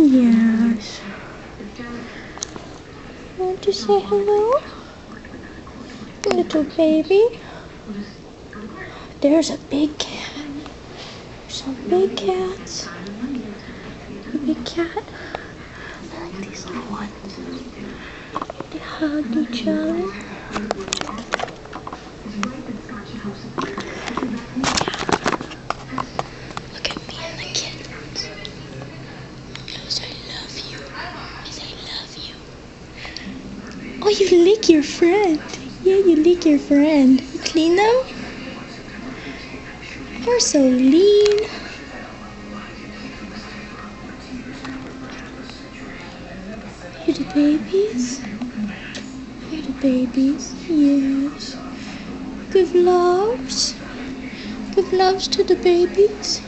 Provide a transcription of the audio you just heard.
Yes. Want to say hello? Little baby. There's a big cat. Some big cats. A big cat. I like these little ones. They hug each other. Look at me and the kittens. Close, I love you. Yes, I love you. Oh, you lick your friend. Yeah, you lick your friend. You clean them? You're so lean. You're the babies? You're the babies? Yes. Give loves. Give loves to the babies.